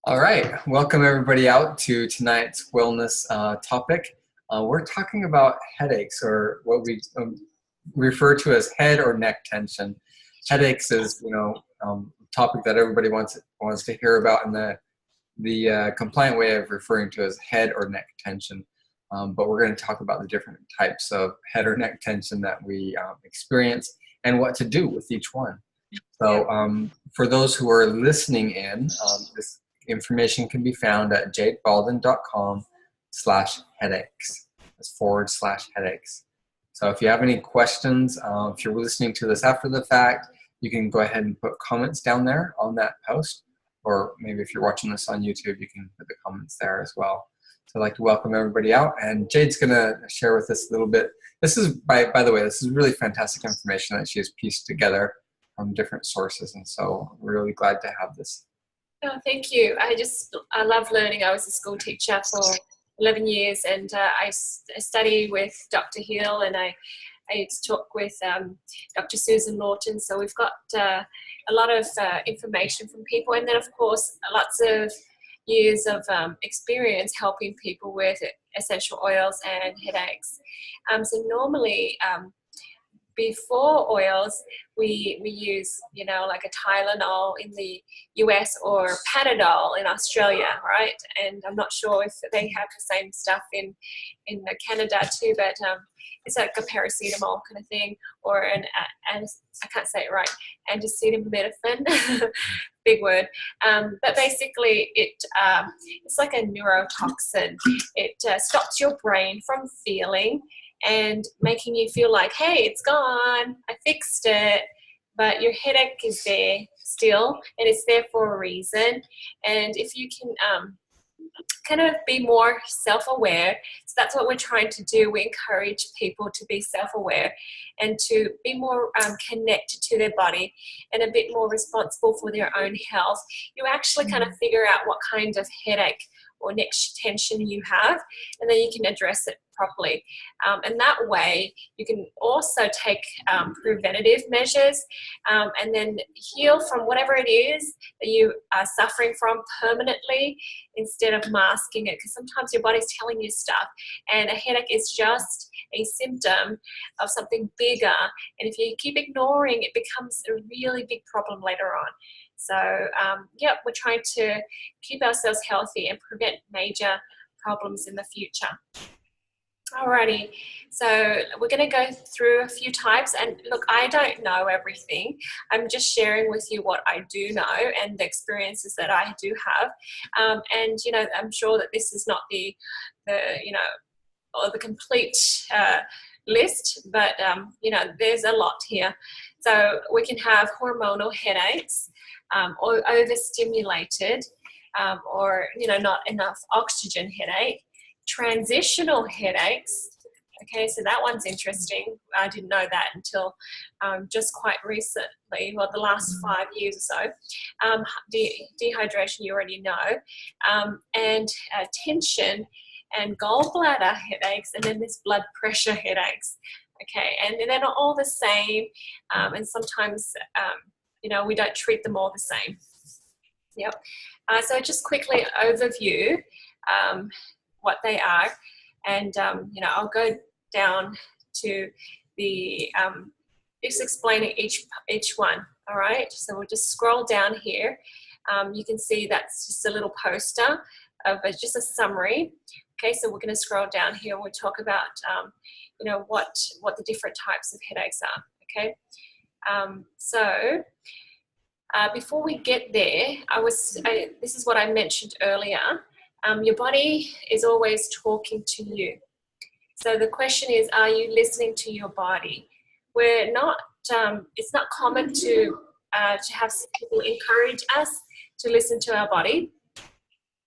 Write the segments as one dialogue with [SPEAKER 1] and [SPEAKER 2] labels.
[SPEAKER 1] All right, welcome everybody out to tonight's wellness topic. We're talking about headaches, or what we refer to as head or neck tension. Headaches is, a topic that everybody wants to hear about, and the compliant way of referring to as head or neck tension. But we're going to talk about the different types of head or neck tension that we experience and what to do with each one. So for those who are listening in, this information can be found at jadebaldwin.com/headaches. That's /headaches. So if you have any questions, if you're listening to this after the fact, you can go ahead and put comments down there on that post. Or maybe if you're watching this on YouTube, you can put the comments there as well. So I'd like to welcome everybody out. And Jade's going to share with us a little bit. This is, by the way, this is really fantastic information that she has pieced together from different sources. And so we're really glad to have this.
[SPEAKER 2] Oh, thank you. I love learning. I was a school teacher for 11 years, and I study with Dr. Hill, and I talk with Dr. Susan Norton. So we've got a lot of information from people, and then of course lots of years of experience helping people with essential oils and headaches. So normally before oils, we use, like a Tylenol in the US or Panadol in Australia, right? And I'm not sure if they have the same stuff in Canada too, but it's like a paracetamol kind of thing, or I can't say it right, acetaminophen, big word. But basically it's like a neurotoxin. It stops your brain from feeling and making you feel like, hey, it's gone, I fixed it, but your headache is there still, and it's there for a reason. And if you can kind of be more self-aware, so that's what we're trying to do. We encourage people to be self-aware and to be more connected to their body and a bit more responsible for their own health. You actually kind of figure out what kind of headache or neck tension you have, and then you can address it properly. And that way you can also take preventative measures and then heal from whatever it is that you are suffering from permanently, instead of masking it, because sometimes your body's telling you stuff, and a headache is just a symptom of something bigger, and if you keep ignoring it, becomes a really big problem later on. So we're trying to keep ourselves healthy and prevent major problems in the future. Alrighty, so we're going to go through a few types, and look, I don't know everything. I'm just sharing with you what I do know and the experiences that I do have. And I'm sure that this is not the complete list, but there's a lot here. So we can have hormonal headaches, or overstimulated, or not enough oxygen headache. Transitional headaches. Okay, so that one's interesting. I didn't know that until just quite recently, well, the last 5 years or so. Dehydration, you already know, and tension and gallbladder headaches, and then there's blood pressure headaches. Okay, and they're not all the same, and sometimes we don't treat them all the same. Yep. So just quickly overview what they are, and I'll go down to the just explaining each one. All right, so we'll just scroll down here. You can see that's just a little poster of just a summary. Okay, so we're going to scroll down here. We'll talk about what the different types of headaches are. Okay, so before we get there, this is what I mentioned earlier. Your body is always talking to you. So the question is, are you listening to your body? We're not. It's not common to have people encourage us to listen to our body.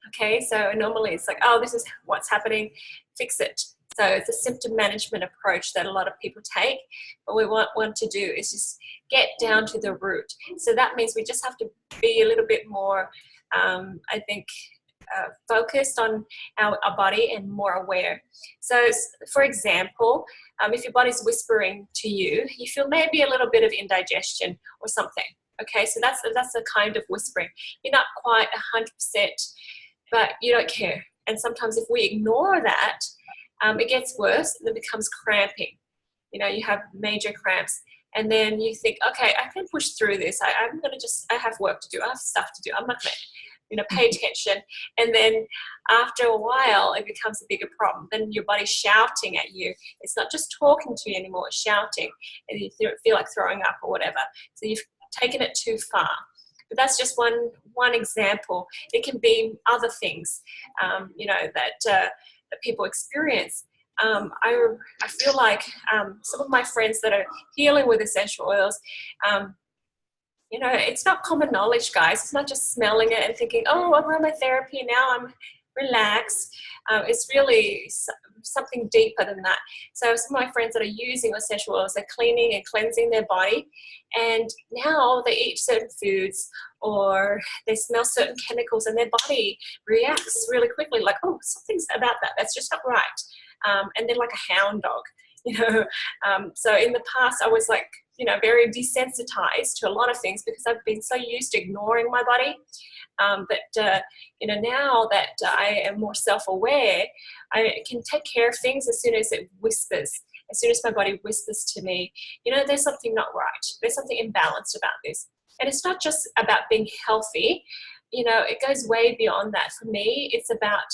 [SPEAKER 2] Okay, so normally it's like, oh, this is what's happening, fix it. So it's a symptom management approach that a lot of people take. What we want to do is just get down to the root. So that means we just have to be a little bit more, focused on our body and more aware. So for example, if your body's whispering to you, you feel maybe a little bit of indigestion or something. Okay, so that's a kind of whispering. You're not quite 100%, but you don't care. And sometimes if we ignore that, it gets worse and it becomes cramping. You know, you have major cramps. And then you think, okay, I can push through this. I'm going to I have work to do. I have stuff to do. I'm not going to, you know, pay attention. And then after a while, it becomes a bigger problem. Then your body's shouting at you. It's not just talking to you anymore, it's shouting. And you feel like throwing up or whatever. So you've taken it too far. But that's just one example. It can be other things, you know, that people experience. I feel like some of my friends that are healing with essential oils, you know, it's not common knowledge, guys. It's not just smelling it and thinking, oh, I'm on my therapy now, I'm relaxed. It's really something deeper than that. So some of my friends that are using essential oils, they're cleaning and cleansing their body, and now they eat certain foods or they smell certain chemicals and their body reacts really quickly, like, oh, something's about that, that's just not right. And they're like a hound dog, you know. So in the past, I was like, you know, very desensitized to a lot of things because I've been so used to ignoring my body. But you know, now that I am more self-aware, I can take care of things as soon as it whispers. As soon as my body whispers to me, you know, there's something not right. There's something imbalanced about this. And it's not just about being healthy. You know, it goes way beyond that. For me, it's about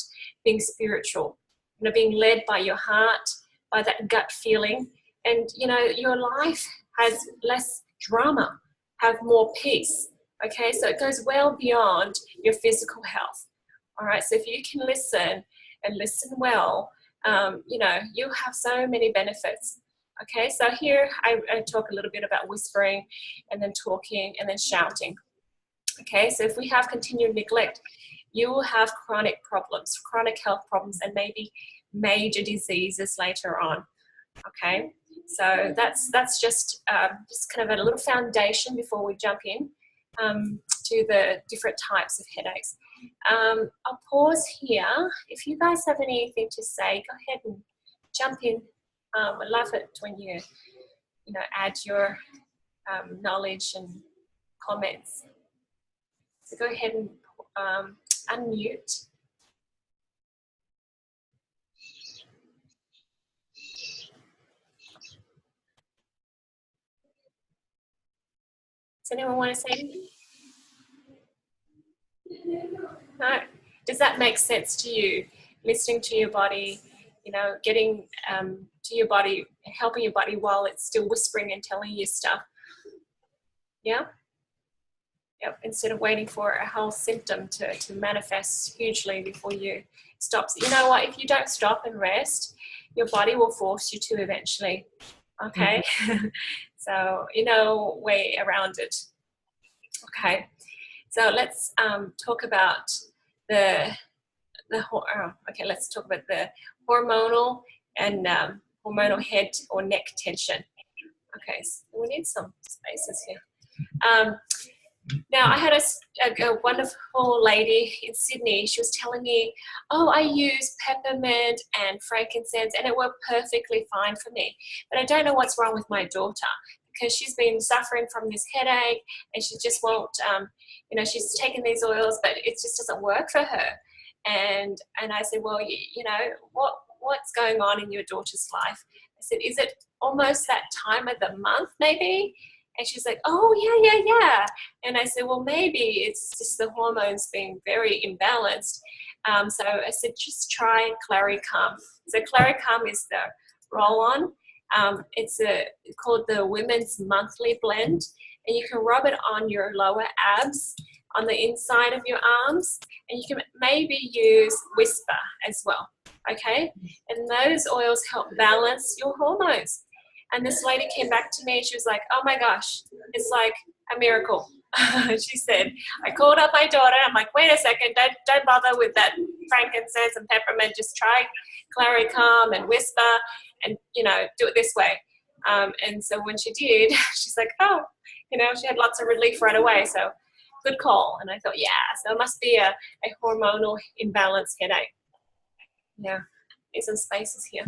[SPEAKER 2] being spiritual. You know, being led by your heart, by that gut feeling, and you know, your life has less drama, have more peace. Okay, so it goes well beyond your physical health. All right, so if you can listen and listen well, you know, you have so many benefits. Okay, so here I talk a little bit about whispering, and then talking, and then shouting. Okay, so if we have continued neglect, you will have chronic problems, chronic health problems, and maybe major diseases later on. Okay, so that's just kind of a little foundation before we jump in to the different types of headaches. I'll pause here. If you guys have anything to say, go ahead and jump in. I love it when you know, add your knowledge and comments. So go ahead and unmute. Does anyone want to say anything? No? Does that make sense to you? Listening to your body, you know, getting to your body, helping your body while it's still whispering and telling you stuff. Yeah? Yep. Instead of waiting for a whole symptom to manifest hugely before you stop. You know what? If you don't stop and rest, your body will force you to eventually. Okay? Mm-hmm. So, you know, way around it. Okay. So let's talk about let's talk about the hormonal and hormonal head or neck tension. Okay, so we need some spaces here. Now, I had a wonderful lady in Sydney. She was telling me, oh, I use peppermint and frankincense and it worked perfectly fine for me. But I don't know what's wrong with my daughter because she's been suffering from this headache and she just won't, you know, she's taken these oils, but it just doesn't work for her. And I said, well, you know, what's going on in your daughter's life? I said, is it almost that time of the month maybe? And she's like, oh, yeah. And I said, well, maybe it's just the hormones being very imbalanced. So I said, just try Claricalm. So Claricalm is the roll-on. It's called the Women's Monthly Blend. And you can rub it on your lower abs, on the inside of your arms. And you can maybe use Whisper as well, okay? And those oils help balance your hormones. And this lady came back to me. She was like, oh my gosh, it's like a miracle. She said, I called up my daughter. I'm like, wait a second, don't bother with that frankincense and peppermint. Just try Claricalm and Whisper and, you know, do it this way. And so when she did, she's like, oh, you know, she had lots of relief right away. So good call. And I thought, yeah, so it must be a hormonal imbalance headache. Yeah, there's some spaces here.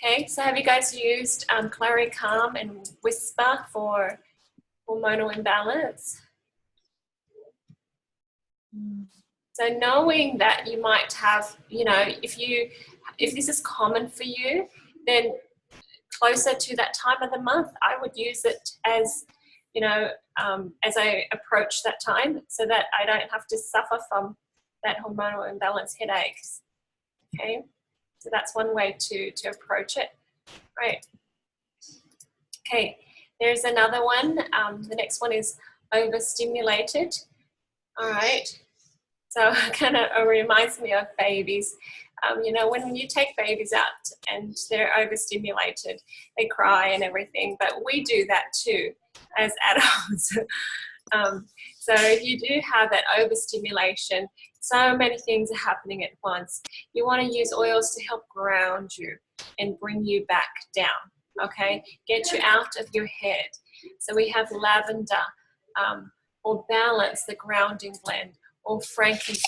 [SPEAKER 2] Okay, so have you guys used Clary Calm and Whisper for hormonal imbalance? So knowing that you might have, you know, if this is common for you, then closer to that time of the month, I would use it as, you know, as I approach that time, so that I don't have to suffer from that hormonal imbalance headaches. Okay, so that's one way to approach it. Right. Okay, there's another one. The next one is overstimulated. All right. So kind of reminds me of babies. You know, when you take babies out and they're overstimulated, they cry and everything, but we do that too as adults. So if you do have that overstimulation, so many things are happening at once. You want to use oils to help ground you and bring you back down, okay? Get you out of your head. So we have lavender, or balance, the grounding blend, or frankincense.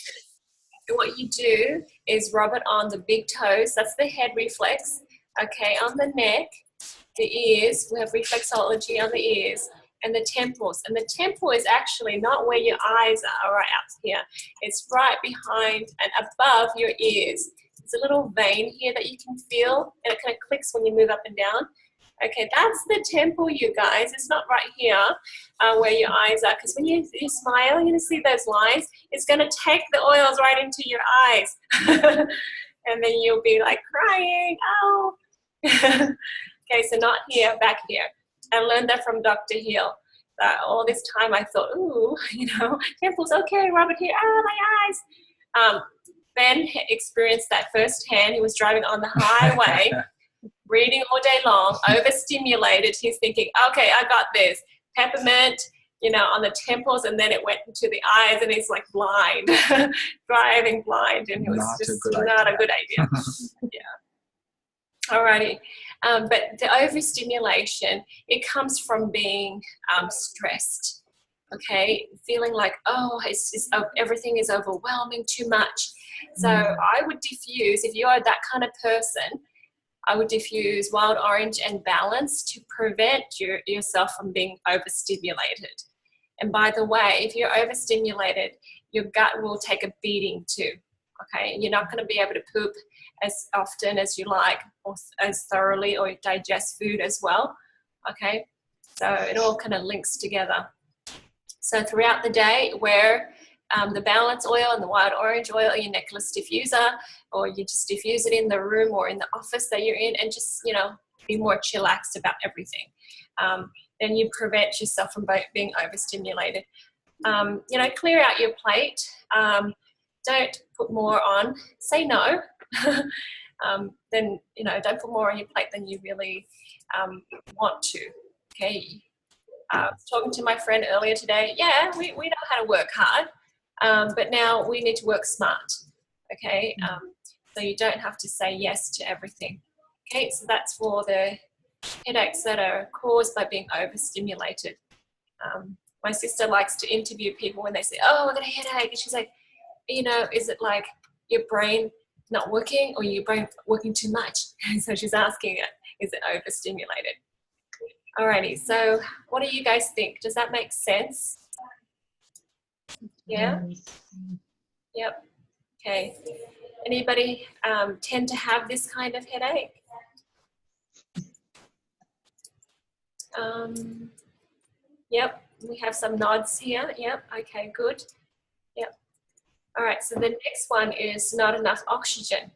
[SPEAKER 2] What you do is rub it on the big toes, that's the head reflex, okay, on the neck, the ears, we have reflexology on the ears, and the temples. And the temple is actually not where your eyes are, right out here. It's right behind and above your ears. There's a little vein here that you can feel, and it kind of clicks when you move up and down. Okay, that's the temple, you guys. It's not right here where your eyes are, because when you smile, you're going to see those lines. It's going to take the oils right into your eyes. And then you'll be like crying, oh. Okay, so not here, back here. I learned that from Dr. Hill. All this time I thought, ooh, you know, temples, okay, rub it here, oh, my eyes. Ben experienced that firsthand. He was driving on the highway, reading all day long, overstimulated. He's thinking, okay, I got this. Peppermint, you know, on the temples, and then it went into the eyes, and he's like blind, driving blind, and it was not a good idea. Yeah. Alrighty. But the overstimulation, it comes from being stressed, okay? Feeling like, oh, everything is overwhelming, too much. So I would diffuse, if you are that kind of person, I would diffuse wild orange and balance to prevent yourself from being overstimulated. And by the way, if you're overstimulated, your gut will take a beating too, okay? You're not going to be able to poop as often as you like, or as thoroughly, or digest food as well, okay? So it all kind of links together. So throughout the day, wear the balance oil and the wild orange oil in your necklace diffuser, or you just diffuse it in the room or in the office that you're in, and just, you know, be more chillaxed about everything. Then you prevent yourself from being overstimulated. You know, clear out your plate. Don't put more on. Say no. Then, you know, don't put more on your plate than you really want to. Okay. I was talking to my friend earlier today. Yeah, we know how to work hard, but now we need to work smart. Okay. So you don't have to say yes to everything. Okay. So that's for the headaches that are caused by being overstimulated. My sister likes to interview people when they say, oh, I got a headache. And she's like, you know, is it like your brain not working, or your brain working too much? And so she's asking it, is it overstimulated? Alrighty, so what do you guys think? Does that make sense? Yeah? Yep. Okay. Anybody tend to have this kind of headache? Yep, we have some nods here. Yep, okay, good. Yep. All right, so the next one is not enough oxygen.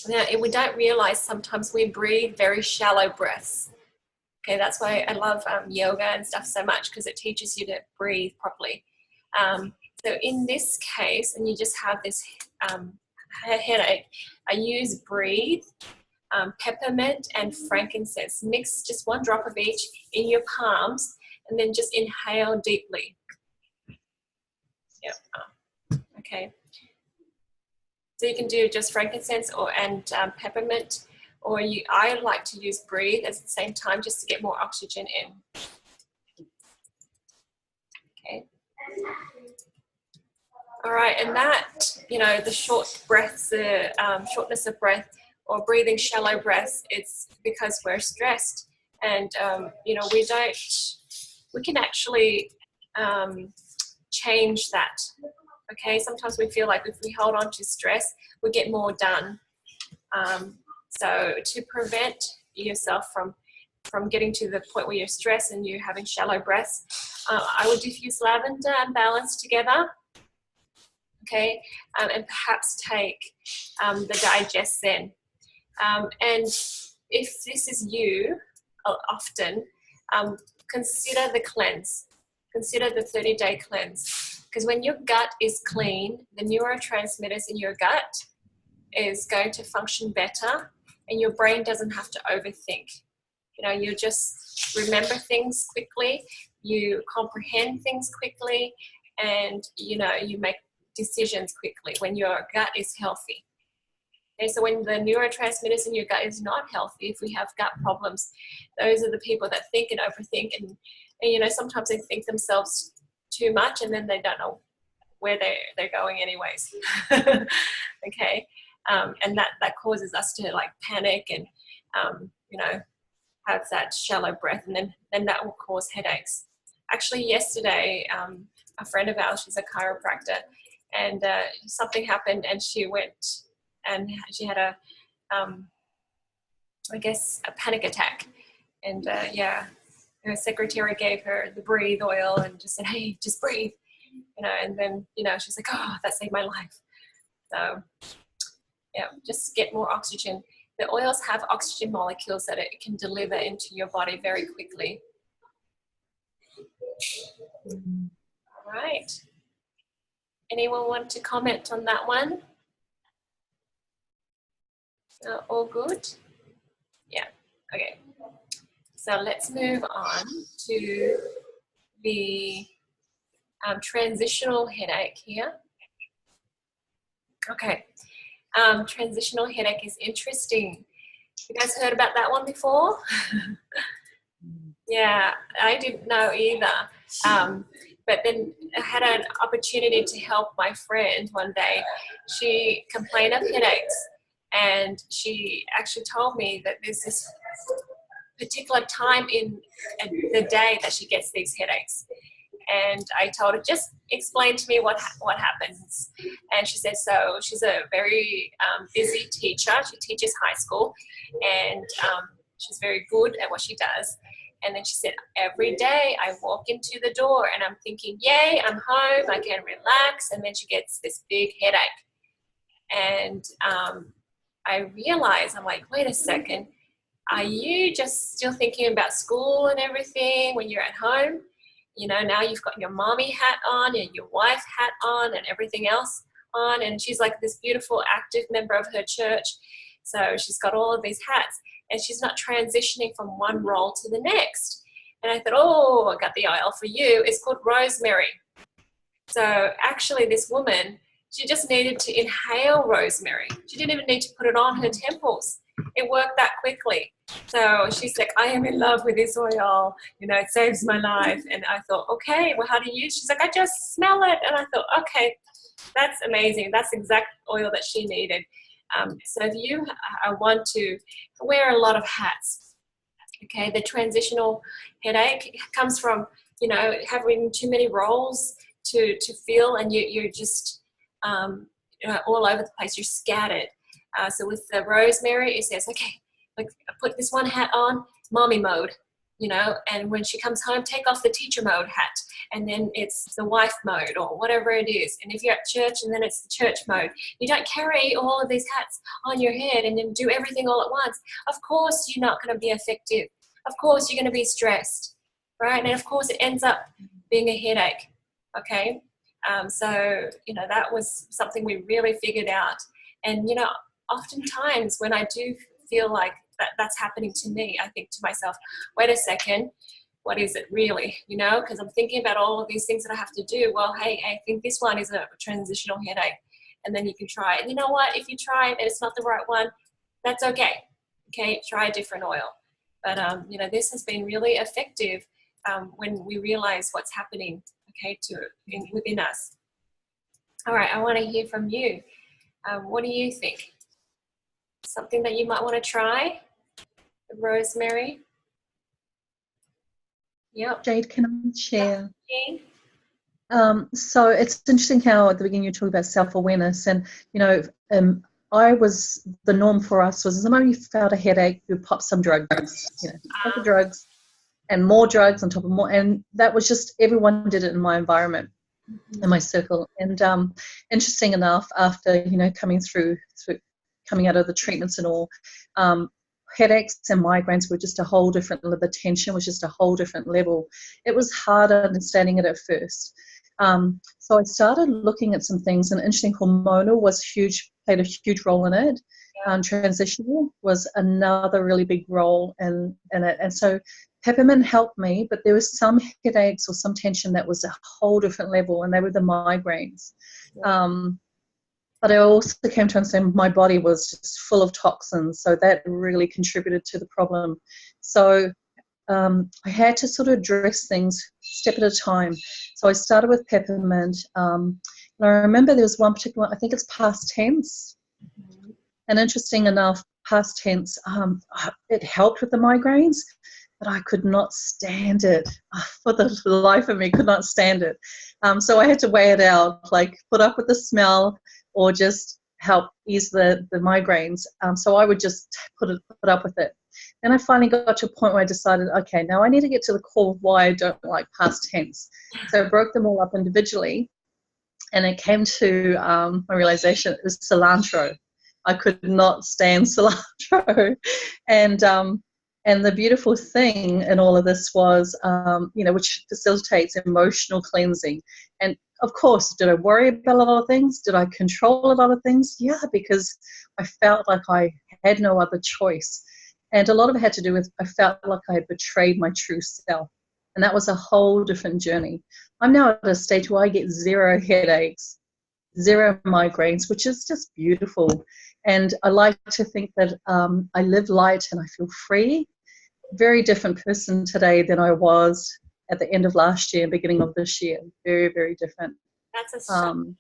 [SPEAKER 2] Now, we don't realize sometimes we breathe very shallow breaths. Okay, that's why I love yoga and stuff so much, because it teaches you to breathe properly. So in this case, and you just have this headache, I use breathe, peppermint, and frankincense. Mix just one drop of each in your palms, and then just inhale deeply. Yep. Okay. So you can do just frankincense and peppermint, or I like to use breathe at the same time, just to get more oxygen in. Okay. All right, and that, you know, the short breaths, the shortness of breath or breathing shallow breaths, it's because we're stressed. And, you know, we can actually change that. Okay, sometimes we feel like if we hold on to stress, we get more done. So to prevent yourself from getting to the point where you're stressed and you're having shallow breaths, I would diffuse lavender and balance together. Okay, and perhaps take the digest then. And if this is you, often consider the cleanse. Consider the 30-day cleanse, because when your gut is clean, the neurotransmitters in your gut is going to function better, and your brain doesn't have to overthink. You know, you just remember things quickly, you comprehend things quickly, and you know, you make decisions quickly when your gut is healthy. Okay, so when the neurotransmitters in your gut is not healthy, if we have gut problems, those are the people that think and overthink, and you know, sometimes they think themselves too much, and then they don't know where they're going anyways. Okay, and that causes us to like panic and you know, have that shallow breath, and then that will cause headaches. Actually, yesterday, a friend of ours, she's a chiropractor, and something happened, and she went and she had a, I guess, a panic attack, and yeah, her secretary gave her the breathe oil and just said, "Hey, just breathe," you know, and then, you know, she's like, "Oh, that saved my life." So yeah, just get more oxygen. The oils have oxygen molecules that it can deliver into your body very quickly. All right. Anyone want to comment on that one? All good? Yeah, okay. So let's move on to the transitional headache here. Okay, transitional headache is interesting. You guys heard about that one before? Yeah, I didn't know either. But then I had an opportunity to help my friend one day. She complained of headaches, and she actually told me that there's this particular time in the day that she gets these headaches. And I told her, just explain to me what happens. And she said, so she's a very busy teacher. She teaches high school, and she's very good at what she does. And then she said, every day I walk into the door and I'm thinking, yay, I'm home, I can relax. And then she gets this big headache. And I realized, I'm like, wait a second, are you just still thinking about school and everything when you're at home? You know, now you've got your mommy hat on and your wife hat on and everything else on. And she's like this beautiful, active member of her church. So she's got all of these hats, and she's not transitioning from one role to the next. And I thought, oh, I got the oil for you. It's called rosemary. So actually this woman, she just needed to inhale rosemary. She didn't even need to put it on her temples. It worked that quickly. So she's like, I am in love with this oil. You know, it saves my life. And I thought, okay, well, how do you use it? She's like, I just smell it. And I thought, okay, that's amazing. That's the exact oil that she needed. So if you want to wear a lot of hats, okay, the transitional headache comes from, you know, having too many roles to fill, and you're just you know, all over the place. You're scattered. So with the rosemary, it says, okay, like put this one hat on, mommy mode, you know, and when she comes home, take off the teacher mode hat, and then it's the wife mode or whatever it is. And if you're at church, and then it's the church mode. You don't carry all of these hats on your head and then do everything all at once. Of course, you're not going to be effective. Of course, you're going to be stressed, right? And of course, it ends up being a headache, okay? So, you know, that was something we really figured out. And, you know, oftentimes when I do feel like that's happening to me, I think to myself, wait a second, what is it really? You know, because I'm thinking about all of these things that I have to do. Well, hey, I think this one is a transitional headache, and then you can try it. And you know what? If you try it and it's not the right one, that's okay. Okay, try a different oil. But, you know, this has been really effective when we realize what's happening, okay, within us. All right, I want to hear from you. What do you think? something that you might want to try? Rosemary? Yep.
[SPEAKER 3] Jade, can I share?
[SPEAKER 2] Okay.
[SPEAKER 3] So it's interesting how at the beginning you talk about self-awareness, and the norm for us was the moment you felt a headache, you pop some drugs, pop the drugs, and more drugs on top of more, and that was just everyone did it in my environment, in my circle. And interesting enough, after coming out of the treatments and all, headaches and migraines were just a whole different level. The tension was just a whole different level. It was hard understanding it at first. So I started looking at some things, and interesting, hormonal played a huge role in it. Transitional was another really big role in it. And so peppermint helped me, but there was some headaches or some tension that was a whole different level, and they were the migraines. But I also came to understand my body was just full of toxins, so that really contributed to the problem. So I had to sort of address things step at a time. So I started with peppermint. And I remember there was one particular, I think it's past tense. And interesting enough, past tense, it helped with the migraines, but I could not stand it. For the life of me, could not stand it. So I had to weigh it out, like put up with the smell or just help ease the migraines. So I would just put up with it. Then I finally got to a point where I decided, okay, now I need to get to the core of why I don't like past tense. So I broke them all up individually, and it came to my realization it was cilantro. I could not stand cilantro. And the beautiful thing in all of this was, which facilitates emotional cleansing. And of course, did I worry about a lot of things? Did I control a lot of things? Yeah, because I felt like I had no other choice. And a lot of it had to do with I felt like I had betrayed my true self. And that was a whole different journey. I'm now at a stage where I get 0 headaches, 0 migraines, which is just beautiful. And I like to think that I live light and I feel free. Very different person today than I was at the end of last year, beginning of this year. Very, very different.
[SPEAKER 2] That's a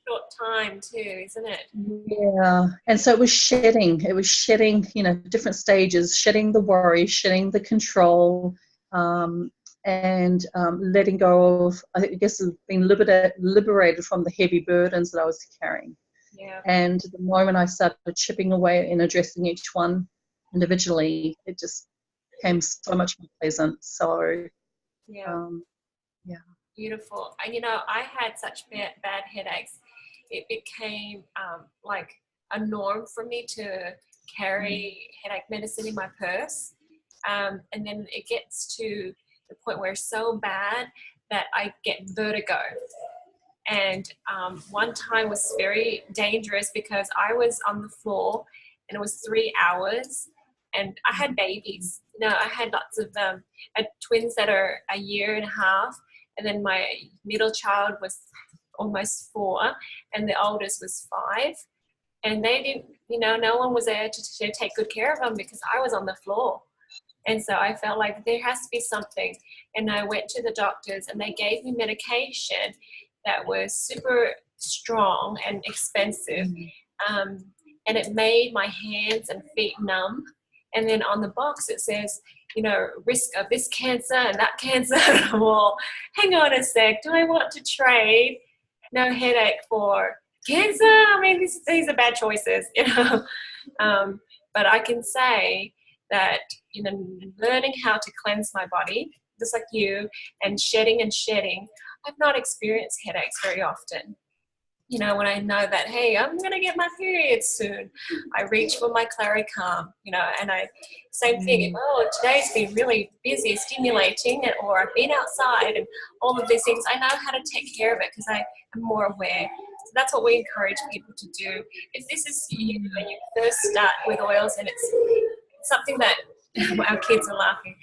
[SPEAKER 2] short time too, isn't it?
[SPEAKER 3] Yeah. And so it was shedding, different stages, shedding the worry, shedding the control, and letting go of, I guess, being liberated from the heavy burdens that I was carrying.
[SPEAKER 2] Yeah.
[SPEAKER 3] And the moment I started chipping away and addressing each one individually, it just became so much more pleasant. So, yeah.
[SPEAKER 2] Beautiful. And I had such bad headaches. It became like a norm for me to carry headache medicine in my purse. And then it gets to the point where it's so bad that I get vertigo. And one time was very dangerous because I was on the floor and it was 3 hours, and I had babies. I had lots of I had twins that are 1.5 years, and then my middle child was almost 4, and the oldest was 5. And they didn't, no one was there to take good care of them because I was on the floor. And so I felt like there has to be something. And I went to the doctors and they gave me medication that was super strong and expensive. And it made my hands and feet numb. And then on the box it says, risk of this cancer and that cancer. Well, hang on a sec. Do I want to trade no headache for cancer? I mean, these are bad choices, But I can say that, learning how to cleanse my body, just like you, and shedding, I've not experienced headaches very often. When I know that, hey, I'm going to get my period soon, I reach for my Claricalm, and same thing, today's been really busy, stimulating, or I've been outside and all of these things. I know how to take care of it because I am more aware. So that's what we encourage people to do. If this is you when you first start with oils and it's something that, our kids are laughing,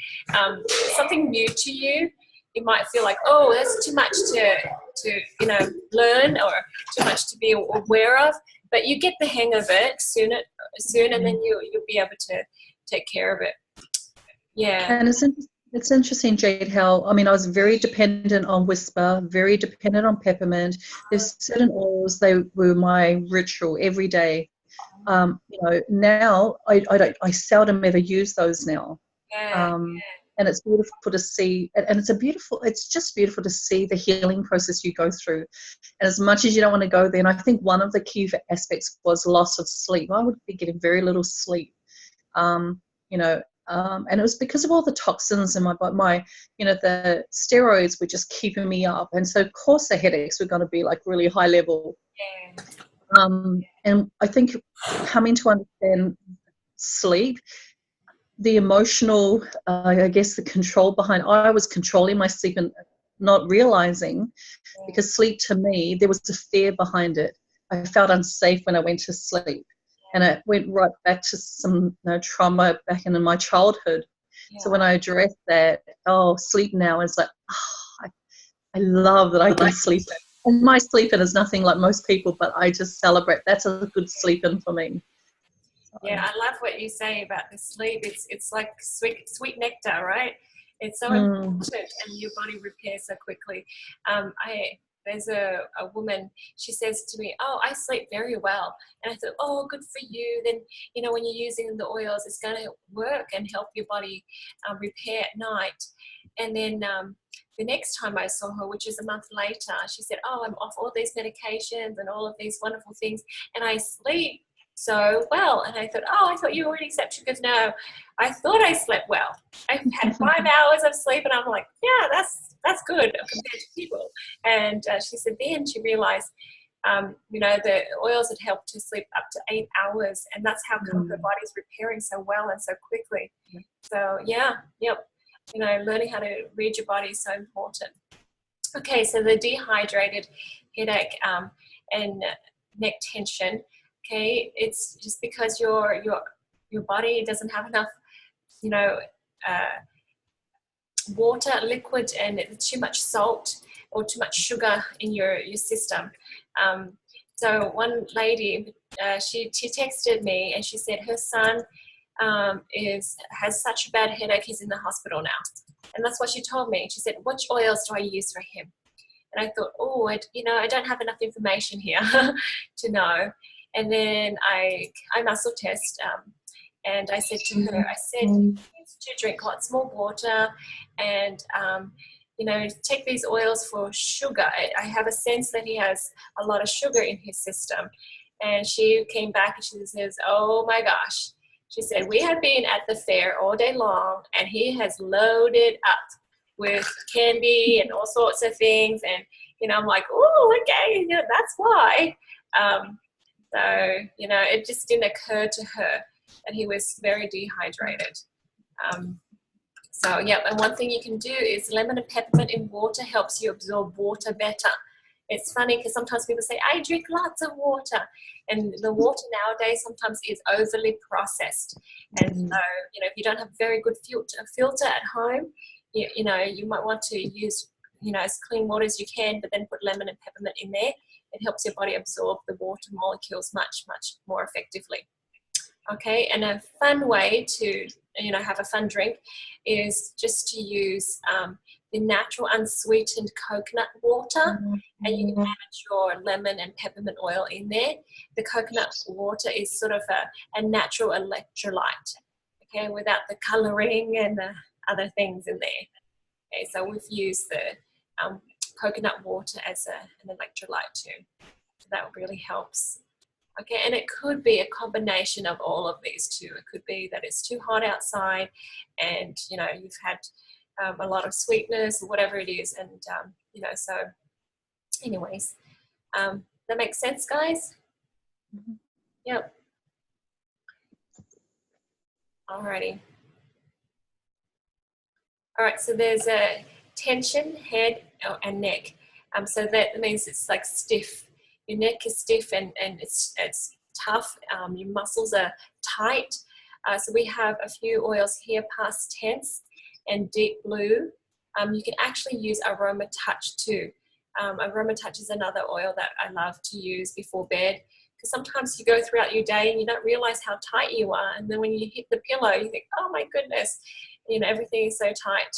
[SPEAKER 2] something new to you, you might feel like, that's too much to learn, or too much to be aware of. But you get the hang of it soon, and then you'll be able to take care of it. Yeah.
[SPEAKER 3] And it's interesting, Jade, how, I was very dependent on Whisper, very dependent on peppermint. There's certain oils, they were my ritual every day. You know, now I seldom ever use those now.
[SPEAKER 2] Yeah.
[SPEAKER 3] And it's beautiful to see, and it's just beautiful to see the healing process you go through. And as much as you don't want to go there, and I think one of the key aspects was loss of sleep. I would be getting very little sleep, you know, and it was because of all the toxins in my body. You know, the steroids were just keeping me up, and so of course the headaches were going to be like really high level. And I think coming to understand sleep, the emotional, I guess the control behind, I was controlling my sleep and not realizing, because sleep to me, there was a fear behind it. I felt unsafe when I went to sleep. And it went right back to some trauma back in my childhood. So when I addressed that, sleep now is like, I love that I can sleep in. And my sleep in is nothing like most people, but I just celebrate. That's a good sleep in for me.
[SPEAKER 2] Yeah, I love what you say about the sleep. It's like sweet nectar, right? It's so important, and your body repairs so quickly. There's a woman, she says to me, "Oh, I sleep very well." And I thought, "Oh, good for you. Then, you know, when you're using the oils, it's going to work and help your body repair at night." And then the next time I saw her, which is a month later, she said, "Oh, I'm off all these medications and all of these wonderful things, and I sleep so well." And I thought, "Oh, I thought you already slept." She goes, "No, I thought I slept well. I had 5 hours of sleep." And I'm like, "Yeah, that's good compared to people." And she said then she realized, you know, the oils had helped her sleep up to 8 hours, and that's how come her body's repairing so well and so quickly. So yeah, yep. You know, learning how to read your body is so important. Okay, so the dehydrated headache and neck tension. Okay, it's just because your body doesn't have enough, you know, water, liquid, and too much salt or too much sugar in your system. So one lady, she texted me and she said her son has such a bad headache, he's in the hospital now. And that's what she told me. She said, "Which oils do I use for him?" And I thought, I don't have enough information here to know. And then I muscle test, and I said to her, he needs to drink lots more water, and take these oils for sugar. I have a sense that he has a lot of sugar in his system. And she came back and she says, "Oh my gosh." She said, "We have been at the fair all day long, and he has loaded up with candy and all sorts of things." And, I'm like, "Oh, okay, yeah, that's why." It just didn't occur to her that he was very dehydrated. And one thing you can do is lemon and peppermint in water helps you absorb water better. It's funny because sometimes people say, "I drink lots of water," and the water nowadays sometimes is overly processed. And so, if you don't have a very good filter at home, you might want to use, as clean water as you can, but then put lemon and peppermint in there. It helps your body absorb the water molecules much, much more effectively. Okay, and a fun way to, have a fun drink is just to use the natural unsweetened coconut water, and you can add your lemon and peppermint oil in there. The coconut water is sort of a natural electrolyte, okay, without the coloring and the other things in there. Okay, so we've used the coconut water as an electrolyte too. So that really helps. Okay, and it could be a combination of all of these too. It could be that it's too hot outside and, you've had a lot of sweetness or whatever it is. And, so anyways, that makes sense, guys? Yep. Alrighty. All right, so there's a tension, head and neck. So that means it's like stiff. Your neck is stiff and it's tough. Your muscles are tight. So we have a few oils here, past tense and deep blue. You can actually use Aroma Touch too. Aroma Touch is another oil that I love to use before bed, because sometimes you go throughout your day and you don't realize how tight you are. And then when you hit the pillow, you think, "Oh my goodness, everything is so tight."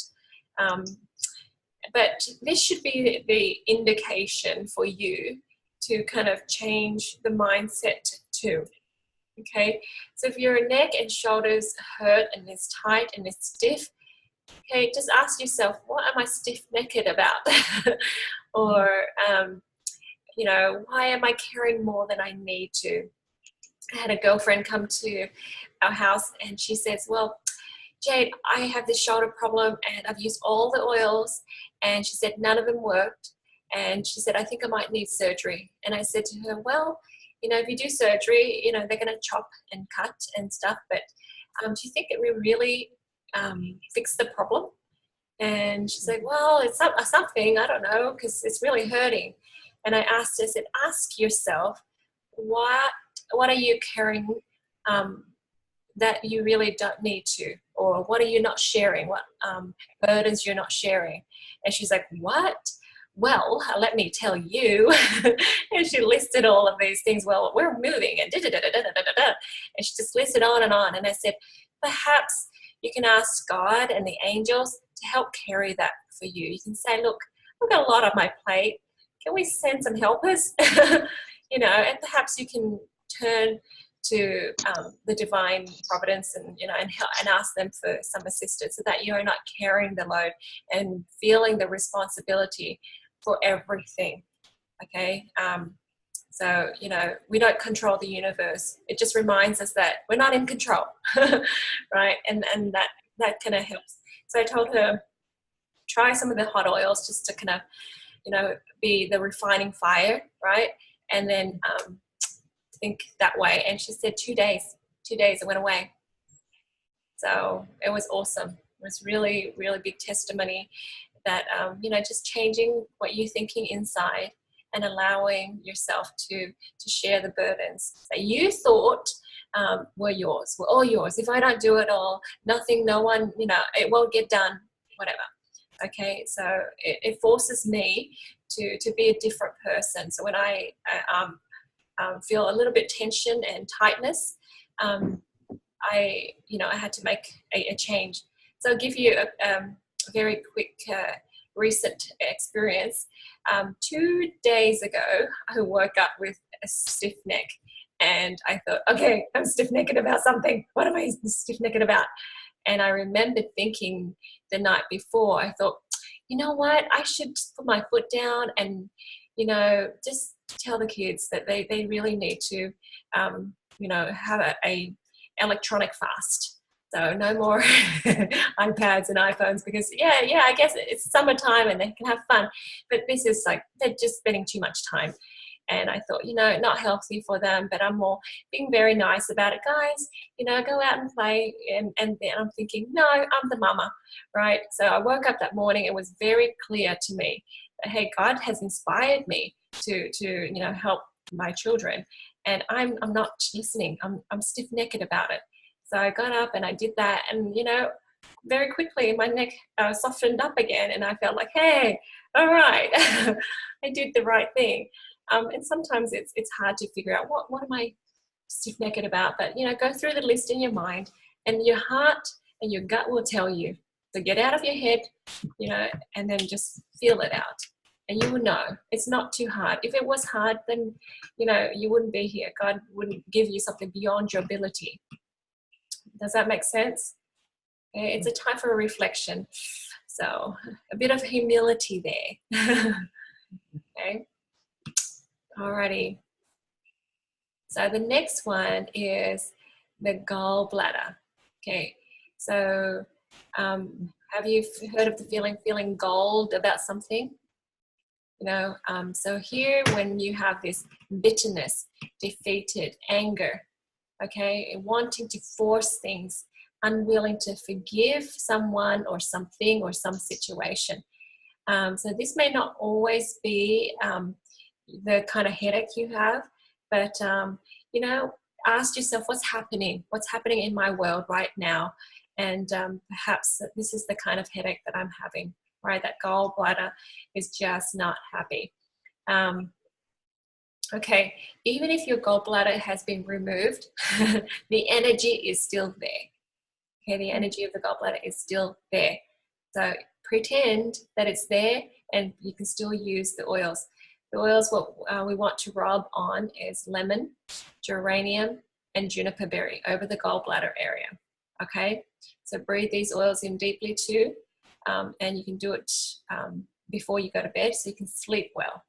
[SPEAKER 2] But this should be the indication for you to kind of change the mindset too. Okay, so if your neck and shoulders hurt and it's tight and it's stiff, okay, just ask yourself, what am I stiff-necked about? Or, you know, why am I carrying more than I need to? I had a girlfriend come to our house and she says, well, Jade, I have this shoulder problem and I've used all the oils, and she said none of them worked. And she said, I think I might need surgery. And I said to her, well, you know, if you do surgery, you know, they're going to chop and cut and stuff, but do you think it will really fix the problem? And she's like, well, it's something, I don't know, because it's really hurting. And I asked her, I said, ask yourself, what are you carrying that you really don't need to? Or what are you not sharing? What burdens you're not sharing? And she's like, what? Well, let me tell you. And she listed all of these things. Well, we're moving and da-da-da-da-da-da-da. And she just listed on. And I said, perhaps you can ask God and the angels to help carry that for you. You can say, look, I've got a lot on my plate. Can we send some helpers? You know, and perhaps you can turn to the divine providence and, you know, and ask them for some assistance so that you're not carrying the load and feeling the responsibility for everything. Okay. So, you know, we don't control the universe. It just reminds us that we're not in control, right? And that kind of helps. So I told her, try some of the hot oils just to kind of, you know, be the refining fire, right? And then think that way. And she said 2 days it went away. So it was awesome. It was really, really big testimony that, you know, just changing what you're thinking inside and allowing yourself to share the burdens that you thought were all yours. If I don't do it all, nothing, no one, you know, it won't get done, whatever. Okay, so it forces me to be a different person. So when I feel a little bit tension and tightness, I had to make a change. So I'll give you a very quick recent experience. 2 days ago, I woke up with a stiff neck, and I thought, okay, I'm stiff-necked about something. What am I stiff-necked about? And I remember thinking the night before, I thought, you know what, I should put my foot down and, you know, just tell the kids that they really need to, you know, have a electronic fast. So no more iPads and iPhones, because I guess it's summertime and they can have fun, but this is like, they're just spending too much time. And I thought, you know, not healthy for them, but I'm more being very nice about it. Guys, you know, go out and play. And then I'm thinking, no, I'm the mama, right? So I woke up that morning. It was very clear to me that, hey, God has inspired me to you know, help my children. And I'm not listening. I'm stiff-necked about it. So I got up and I did that. And, you know, very quickly my neck softened up again. And I felt like, hey, all right, I did the right thing. And sometimes it's hard to figure out what am I stiff-necked about. But, you know, go through the list in your mind, and your heart and your gut will tell you. So get out of your head, you know, and then just feel it out. And you will know. It's not too hard. If it was hard, then, you know, you wouldn't be here. God wouldn't give you something beyond your ability. Does that make sense? Okay, it's a time for a reflection. So a bit of humility there. Okay. Alrighty. So the next one is the gallbladder. Okay. So have you heard of the feeling gold about something? You know, so here when you have this bitterness, defeated, anger, okay, wanting to force things, unwilling to forgive someone or something or some situation. So this may not always be the kind of headache you have, but, you know, ask yourself, what's happening in my world right now? And perhaps this is the kind of headache that I'm having, right? That gallbladder is just not happy. Okay, even if your gallbladder has been removed, the energy is still there. Okay, the energy of the gallbladder is still there. So pretend that it's there, and you can still use the oils. The oils, what we want to rub on is lemon, geranium, and juniper berry over the gallbladder area. Okay, so breathe these oils in deeply too, and you can do it before you go to bed so you can sleep well.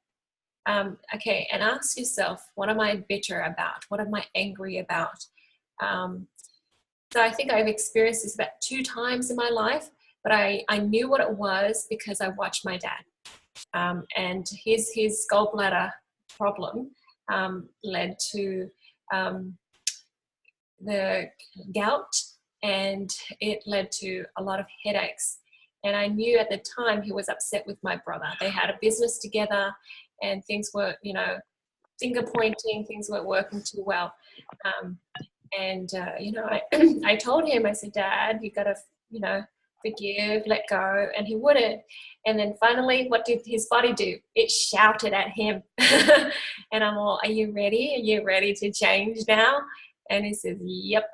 [SPEAKER 2] Okay, and ask yourself, what am I bitter about? What am I angry about? So I think I've experienced this about 2 times in my life, but I knew what it was because I watched my dad. And his gallbladder problem led to the gout, and it led to a lot of headaches. And I knew at the time he was upset with my brother. They had a business together and things were, you know, finger pointing, things weren't working too well. You know, I told him, I said, Dad, you got to, you know, forgive, let go, and he wouldn't. And then finally, what did his body do? It shouted at him. And I'm all, are you ready? Are you ready to change now? And he says, yep,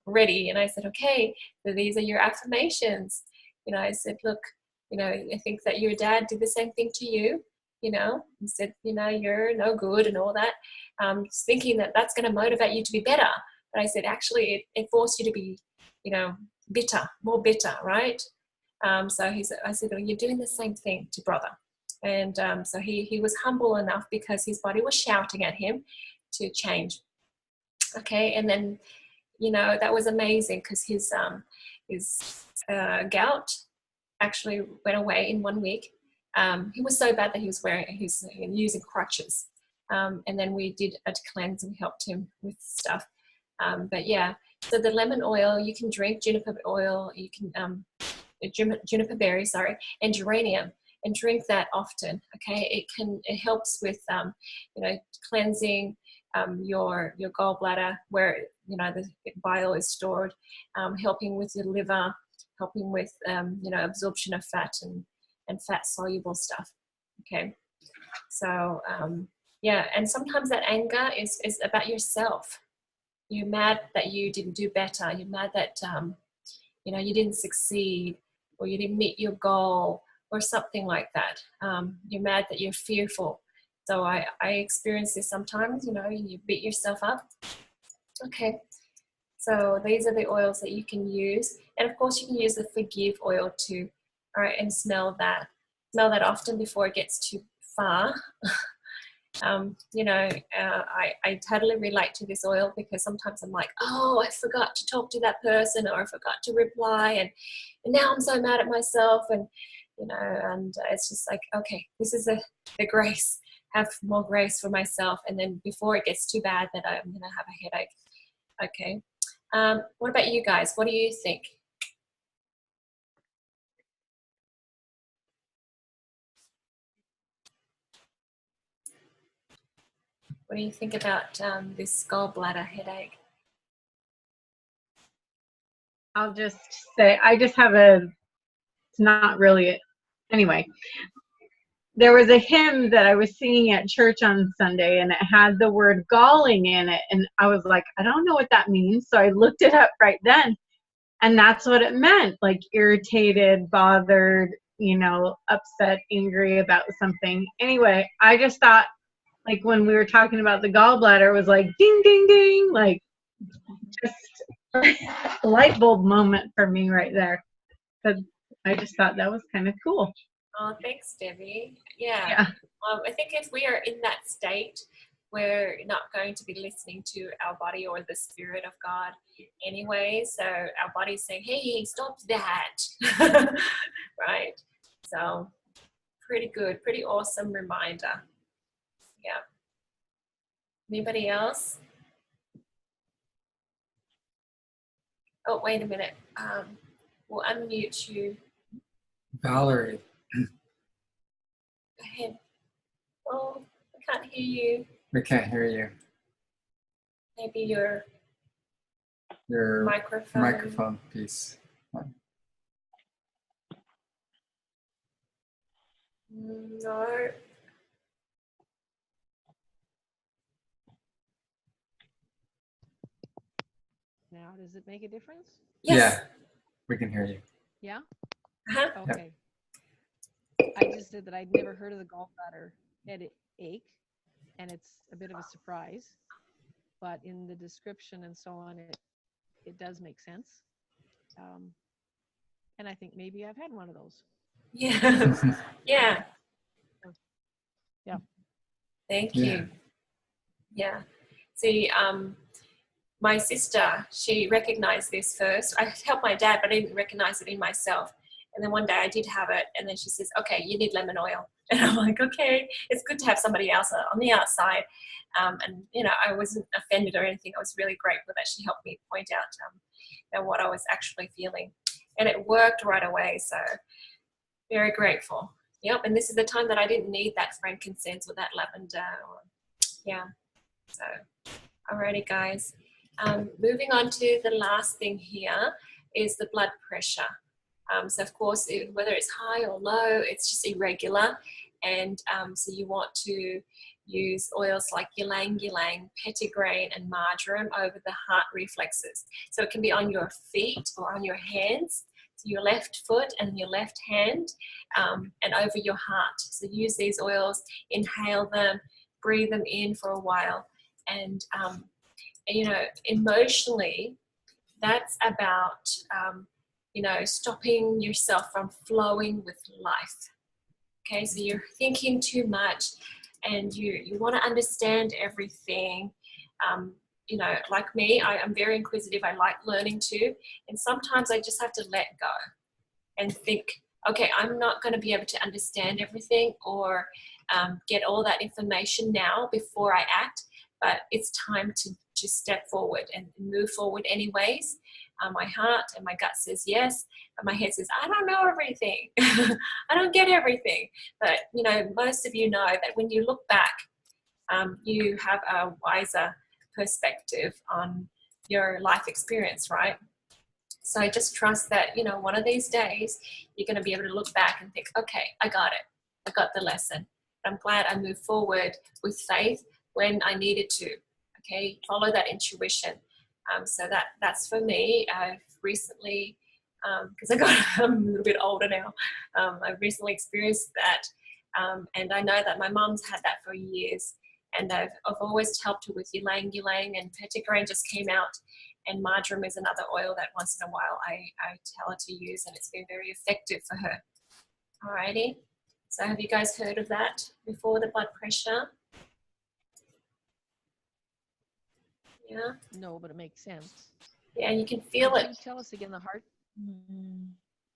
[SPEAKER 2] ready. And I said, okay, so these are your affirmations. You know, I said, look, you know, I think that your dad did the same thing to you. You know, he said, you know, you're no good and all that. Just thinking that that's going to motivate you to be better. But I said, actually, it forced you to be, you know, bitter, more bitter, right? I said, well, you're doing the same thing to brother. And so he was humble enough because his body was shouting at him to change. Okay, and then, you know, that was amazing because his gout actually went away in 1 week. He was so bad that he was using crutches. And then we did a cleanse and helped him with stuff. But yeah, so the lemon oil, you can drink juniper oil, you can, juniper berry, sorry, and geranium, and drink that often. Okay, it helps with, you know, cleansing your gallbladder where, you know, the bile is stored, helping with your liver, helping with, you know, absorption of fat and fat soluble stuff. Okay, so yeah, and sometimes that anger is about yourself. You're mad that you didn't do better. You're mad that you know, you didn't succeed, or you didn't meet your goal, or something like that. You're mad that you're fearful. So I experience this sometimes. You know, you beat yourself up. Okay, so these are the oils that you can use, and of course you can use the forgive oil too. All right, and smell that often before it gets too far. You know, I totally relate to this oil because sometimes I'm like, oh, I forgot to talk to that person, or I forgot to reply, and now I'm so mad at myself, and you know, and it's just like, okay, this is the grace. Have more grace for myself, and then before it gets too bad that I'm gonna have a headache. Okay. What about you guys? What do you think? What do you think about this gallbladder headache?
[SPEAKER 4] I'll just say, I just have it's not really, anyway. There was a hymn that I was singing at church on Sunday, and it had the word galling in it. And I was like, I don't know what that means. So I looked it up right then. And that's what it meant, like irritated, bothered, you know, upset, angry about something. Anyway, I just thought, like when we were talking about the gallbladder, it was like ding, ding, ding, like just a light bulb moment for me right there. Because I just thought that was kind of cool.
[SPEAKER 2] Oh, thanks, Debbie. Yeah. I think if we are in that state, we're not going to be listening to our body or the Spirit of God anyway. So our body's saying, hey, stop that. Right? So pretty good, pretty awesome reminder. Yeah. Anybody else? Oh, wait a minute. We'll unmute you.
[SPEAKER 1] Valerie.
[SPEAKER 2] Go ahead. Oh, I can't hear you.
[SPEAKER 1] We can't hear you.
[SPEAKER 2] Maybe your microphone
[SPEAKER 1] piece.
[SPEAKER 2] No.
[SPEAKER 5] Now, does it make a difference?
[SPEAKER 2] Yes.
[SPEAKER 1] Yeah, we can hear you.
[SPEAKER 5] Yeah?
[SPEAKER 2] Uh-huh.
[SPEAKER 5] Okay. Yep. I just said that I'd never heard of the gallbladder headache, and it's a bit of a surprise. but in the description and so on, it does make sense. And I think maybe I've had one of those.
[SPEAKER 2] Yeah. Yeah.
[SPEAKER 5] Yeah.
[SPEAKER 2] Thank you. Yeah. See, my sister, she recognized this first. I helped my dad, but I didn't recognize it in myself. And then one day I did have it, and then she says, okay, you need lemon oil. And I'm like, okay, it's good to have somebody else on the outside. And, you know, I wasn't offended or anything. I was really grateful that she helped me point out you know, what I was actually feeling. And it worked right away, so very grateful. Yep, and this is the time that I didn't need that frankincense or that lavender. Yeah, so alrighty, guys. Moving on to the last thing here is the blood pressure. So of course, whether it's high or low, it's just irregular. And so you want to use oils like ylang ylang, petitgrain, and marjoram over the heart reflexes. So it can be on your feet or on your hands, so your left foot and your left hand, and over your heart. So use these oils, inhale them, breathe them in for a while. And you know, emotionally, that's about, you know, stopping yourself from flowing with life. Okay, so you're thinking too much and you want to understand everything. You know, like me, I'm very inquisitive. I like learning too. And sometimes I just have to let go and think, okay, I'm not going to be able to understand everything or get all that information now before I act, but it's time to step forward and move forward anyways. My heart and my gut says yes, and my head says, I don't know everything. I don't get everything. But, you know, most of you know that when you look back, you have a wiser perspective on your life experience, right? So just trust that, you know, one of these days, you're going to be able to look back and think, okay, I got it. I got the lesson. I'm glad I moved forward with faith when I needed to. Okay, follow that intuition. So that's for me. I've recently, because I'm a little bit older now, I've recently experienced that. And I know that my mom's had that for years. And I've always helped her with ylang ylang, and petitgrain just came out. And marjoram is another oil that once in a while I tell her to use, and it's been very effective for her. Alrighty. So have you guys heard of that before, the blood pressure? Yeah.
[SPEAKER 5] No, but it makes sense.
[SPEAKER 2] Yeah, you can feel it.
[SPEAKER 5] Can you tell us again the heart?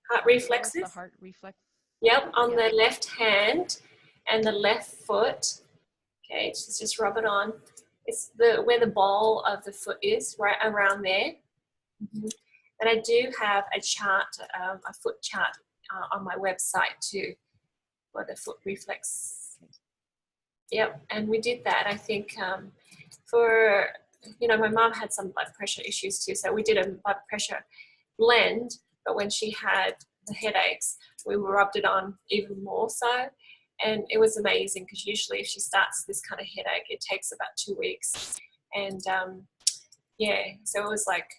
[SPEAKER 2] Heart reflexes.
[SPEAKER 5] The heart reflex.
[SPEAKER 2] Yep, on the left hand and the left foot. Okay, just rub it on. It's where the ball of the foot is, right around there. And I do have a chart, a foot chart on my website too, for the foot reflex. Yep, and we did that, I think, for, you know, my mom had some blood pressure issues too, so we did a blood pressure blend, but when she had the headaches, we rubbed it on even more so, and it was amazing, because usually if she starts this kind of headache, it takes about 2 weeks, and yeah, so it was like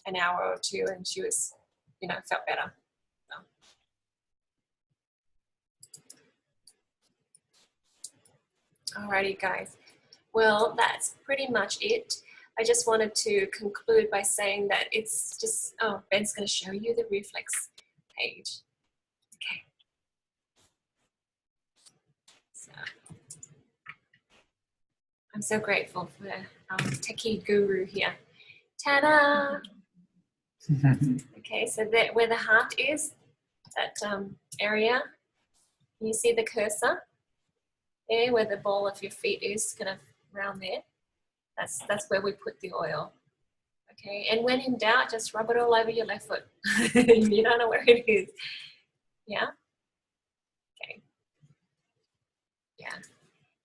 [SPEAKER 2] an hour or two, and she was, you know, felt better. So. Alrighty, guys. Well, that's pretty much it. I just wanted to conclude by saying that it's just, oh, Ben's going to show you the reflex page. Okay. So, I'm so grateful for techie guru here. Ta-da! Okay, so that where the heart is, that area, you see the cursor there, where the ball of your feet is, kind of around there. That's where we put the oil. Okay, and when in doubt, just rub it all over your left foot. You don't know where it is. Yeah. Okay. Yeah.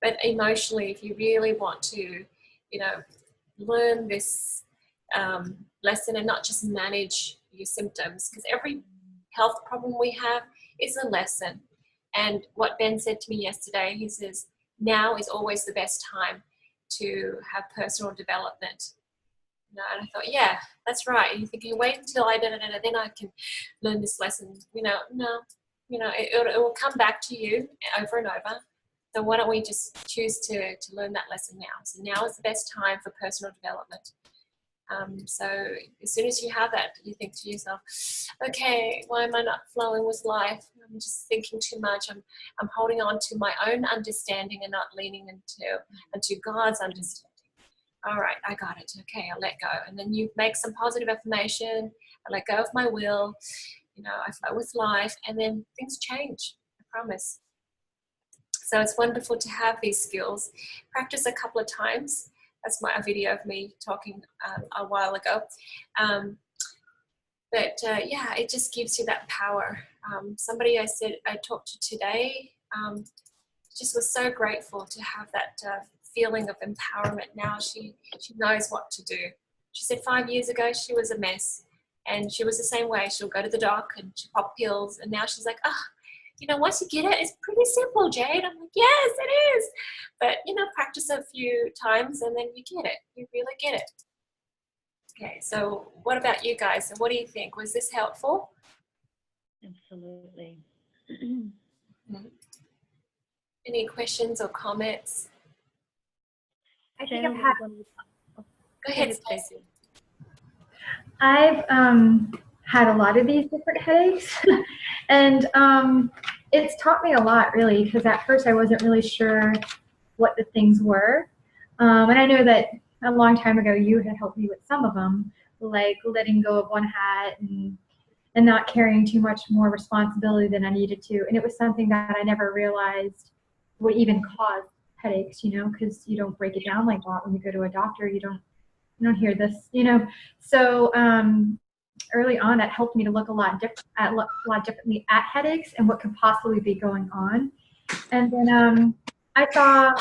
[SPEAKER 2] But emotionally, if you really want to, you know, learn this lesson and not just manage your symptoms, because every health problem we have is a lesson. And what Ben said to me yesterday, he says, now is always the best time to have personal development. You know, and I thought, yeah, that's right. And you're thinking, wait until I then I can learn this lesson. You know, no, you know, it will come back to you over and over. So why don't we just choose to learn that lesson now? So now is the best time for personal development. So as soon as you have that, you think to yourself, okay, why am I not flowing with life? I'm just thinking too much. I'm holding on to my own understanding and not leaning into God's understanding. All right, I got it. Okay, I'll let go. And then you make some positive affirmation. I let go of my will. I flow with life, and then things change. I promise. So it's wonderful to have these skills. Practice a couple of times. That's a video of me talking a while ago. Yeah, it just gives you that power. Somebody I talked to today just was so grateful to have that feeling of empowerment. Now she knows what to do. She said 5 years ago she was a mess, and she was the same way. She'll go to the doc and she'll pop pills, and now she's like, once you get it, it's pretty simple, Jade. I'm like, yes, it is. But, practice a few times and then you get it. You really get it. Okay, so what about you guys? What do you think? Was this helpful?
[SPEAKER 6] Absolutely.
[SPEAKER 2] Any questions or comments?
[SPEAKER 7] I think I've had.
[SPEAKER 2] Go ahead, Stacey.
[SPEAKER 7] I've had a lot of these different headaches, and it's taught me a lot, really, because at first I wasn't really sure what the things were. And I know that a long time ago you had helped me with some of them, like letting go of one hat and not carrying too much more responsibility than I needed to. And it was something that I never realized would even cause headaches, because you don't break it down like that when you go to a doctor. You don't hear this, So early on, that helped me to look a lot differently at headaches and what could possibly be going on. And then I saw,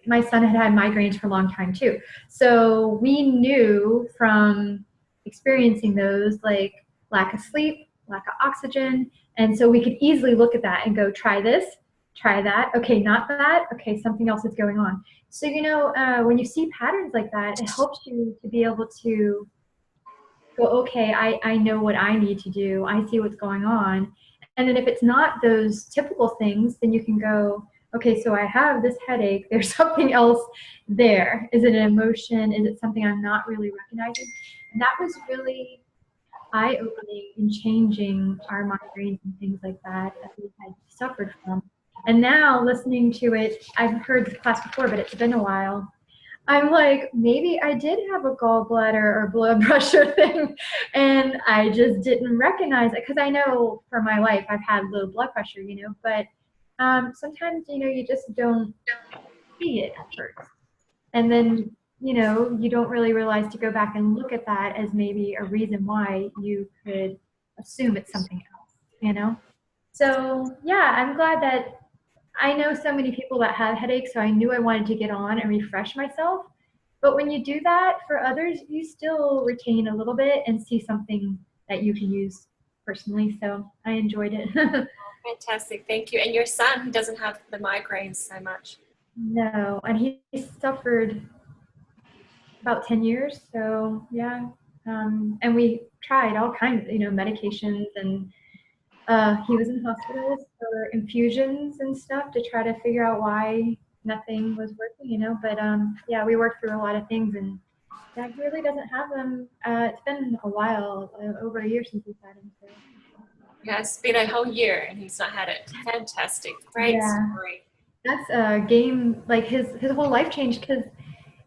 [SPEAKER 7] my son had migraines for a long time too. So we knew from experiencing those, like lack of sleep, lack of oxygen. And so we could easily look at that and go, try this, try that. Okay, not that. Okay, something else is going on. So, when you see patterns like that, it helps you to be able to go, okay, I know what I need to do. I see what's going on. And then if it's not those typical things, then you can go, okay, so I have this headache. There's something else there. Is it an emotion? Is it something I'm not really recognizing? And that was really eye-opening in changing our migraines and things like that we had suffered from. And now listening to it, I've heard this class before, but it's been a while. I'm like, maybe I did have a gallbladder or blood pressure thing, and I just didn't recognize it, because I know for my life I've had low blood pressure, but sometimes, you just don't see it at first. And then, you don't really realize to go back and look at that as maybe a reason why you could assume it's something else, So, yeah, I'm glad that I know so many people that have headaches, so I knew I wanted to get on and refresh myself. But when you do that for others, you still retain a little bit and see something that you can use personally. So I enjoyed it.
[SPEAKER 2] Fantastic. Thank you. And your son, he doesn't have the migraines so much.
[SPEAKER 7] No, and he suffered about 10 years. So, yeah. And we tried all kinds of, medications, and he was in hospitals for infusions and stuff to try to figure out why nothing was working, But yeah, we worked through a lot of things, and Dad really doesn't have them. It's been a while, over a year since we've had him. So.
[SPEAKER 2] Yeah, it's been a whole year and he's not had it. Fantastic. Great story.
[SPEAKER 7] That's a game, like his whole life changed, because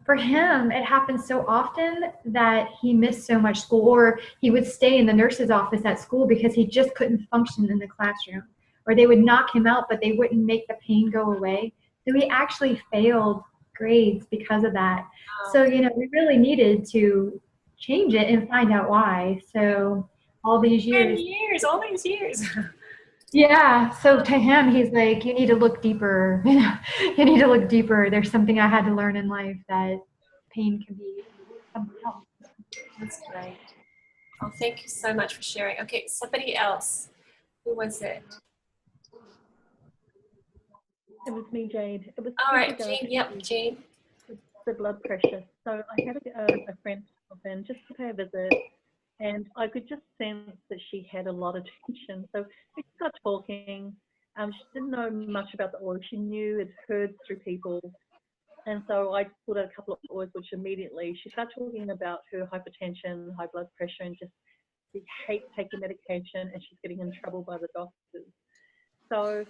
[SPEAKER 7] for him, it happened so often that he missed so much school, or he would stay in the nurse's office at school because he just couldn't function in the classroom, or they would knock him out, but they wouldn't make the pain go away. So he actually failed grades because of that. Wow. So, we really needed to change it and find out why. So all these years.
[SPEAKER 2] 10 years, all these years.
[SPEAKER 7] Yeah, so to him, he's like, you need to look deeper. You need to look deeper. There's something I had to learn in life, that pain can be something else.
[SPEAKER 2] That's great. Oh, thank you so much for sharing. Okay, somebody else. Who was it?
[SPEAKER 6] It was me, Jade. It was
[SPEAKER 2] all right, Jane. Yep, Jane.
[SPEAKER 6] The blood pressure. So I had a friend come in just to pay a visit, and I could just sense that she had a lot of tension. So we got talking, She didn't know much about the oil. She knew it's heard through people. And so I pulled out a couple of oils, which immediately she started talking about her hypertension, high blood pressure, and just she hates taking medication, and she's getting in trouble by the doctors. So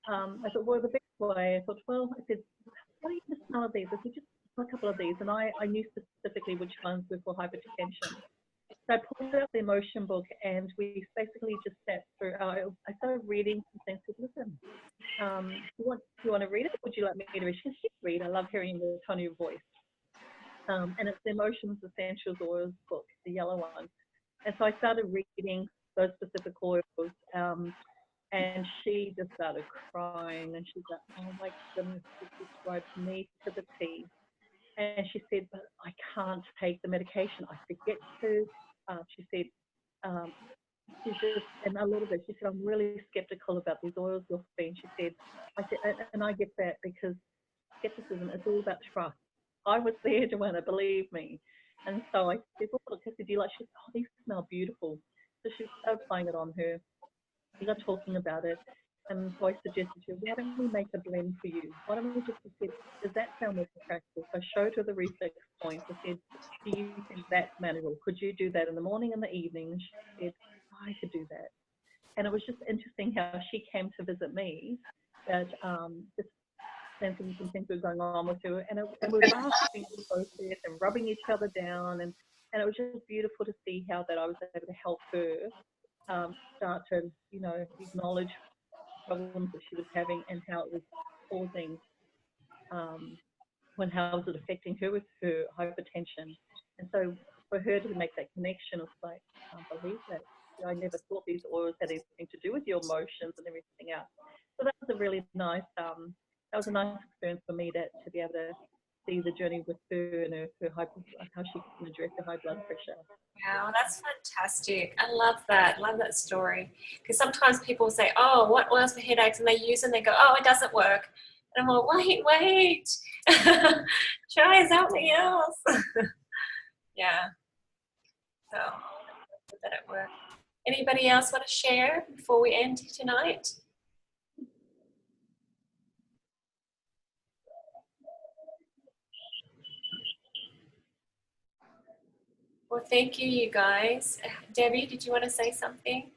[SPEAKER 6] I thought, well, the best way, I thought, well, I said, why don't you just smell of these? I said, just a couple of these. And I knew specifically which ones were for hypertension. So I pulled out the emotion book, and we basically just sat through. I started reading some things. I said, listen, do you want to read it? Would you like me to read? She said, read. I love hearing the tone of your voice. And it's the Emotions Essentials Oils book, the yellow one. And so I started reading those specific oils. And she just started crying, and she's like, oh my goodness, this describes me to the T. And she said, but I can't take the medication. I forget to. She said, she's just, and a little bit, she said, I'm really skeptical about these oils you're feeding. She said, and I get that, because skepticism is all about trust. I was there, Joanna, believe me. And so I said, well, look, I said, do you like? She said, oh, these smell beautiful. So she started applying it on her. We got talking about it, and so I suggested to her, why don't we make a blend for you? Why don't we just, said, does that sound more practical? So I showed her the reflex points. I said, do you think that's manageable? Could you do that in the morning and the evening? And she said, I could do that. And it was just interesting how she came to visit me, that just sensing some things were going on with her, and we were laughing in the process and rubbing each other down, and it was just beautiful to see how that I was able to help her start to, acknowledge problems that she was having and how it was causing, how was it affecting her with her hypertension. And so for her to make that connection, it was like, I can't believe that. I never thought these oils had anything to do with your emotions and everything else. So that was a really nice, experience for me to be able to see the journey with her and how she can address her high blood pressure.
[SPEAKER 2] Wow, that's fantastic. I love that. Love that story. Because sometimes people say, oh, what oils for headaches? And they use it and they go, oh, it doesn't work. And I'm like, wait. Try something else. Yeah. So, good that it worked. Anybody else want to share before we end tonight? Well, thank you, you guys. Debbie, did you want to say something?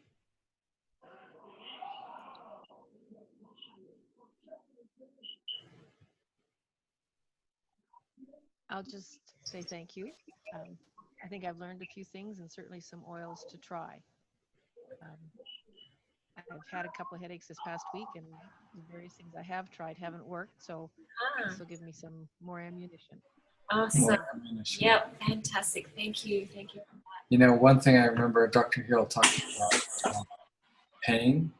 [SPEAKER 5] I'll just say thank you. I think I've learned a few things, and certainly some oils to try. I've had a couple of headaches this past week, and the various things I have tried haven't worked, so this will give me some more ammunition.
[SPEAKER 2] Awesome. Yep, fantastic. Thank you. Thank you.
[SPEAKER 1] One thing I remember Dr. Hill talking about pain.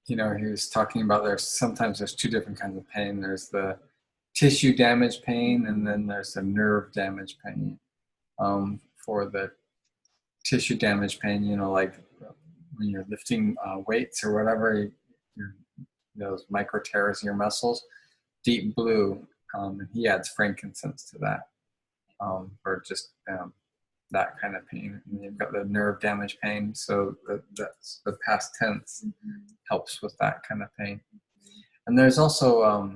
[SPEAKER 1] He was talking about sometimes there's two different kinds of pain. There's the tissue damage pain, and then there's the nerve damage pain. For the tissue damage pain, like when you're lifting weights or whatever, those micro tears in your muscles, deep blue, and he adds frankincense to that for just that kind of pain. And you've got the nerve damage pain, so that's the past tense helps with that kind of pain. And there's also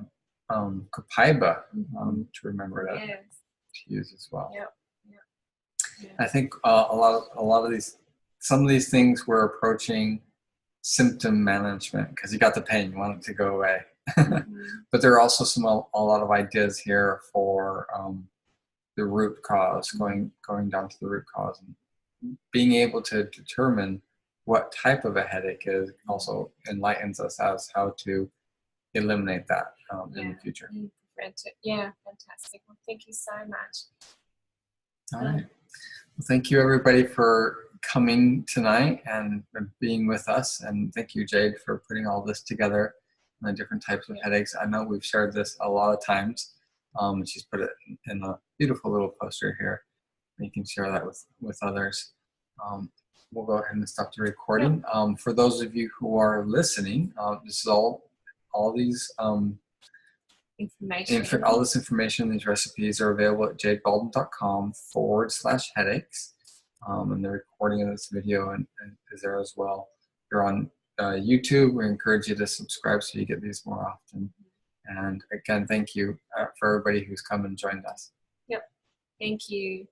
[SPEAKER 1] copaiba to remember that to use as well.
[SPEAKER 2] Yep.
[SPEAKER 1] I think some of these things we're approaching symptom management because you got the pain, you want it to go away. But there are also a lot of ideas here for the root cause, going down to the root cause, and being able to determine what type of a headache is also enlightens us as how to eliminate that in the future.
[SPEAKER 2] Yeah, fantastic. Well, thank you so much.
[SPEAKER 1] All right. Well, thank you everybody for coming tonight and being with us, and thank you, Jade, for putting all this together and the different types of headaches. I know we've shared this a lot of times. She's put it in a beautiful little poster here. You can share that with others. We'll go ahead and stop the recording. For those of you who are listening, this is all these
[SPEAKER 2] information.
[SPEAKER 1] All this information, these recipes are available at jadebaldwin.com/headaches. And the recording of this video is there as well. You're on YouTube. We encourage you to subscribe so you get these more often. And again, thank you for everybody who's come and joined us.
[SPEAKER 2] Yep. Thank you.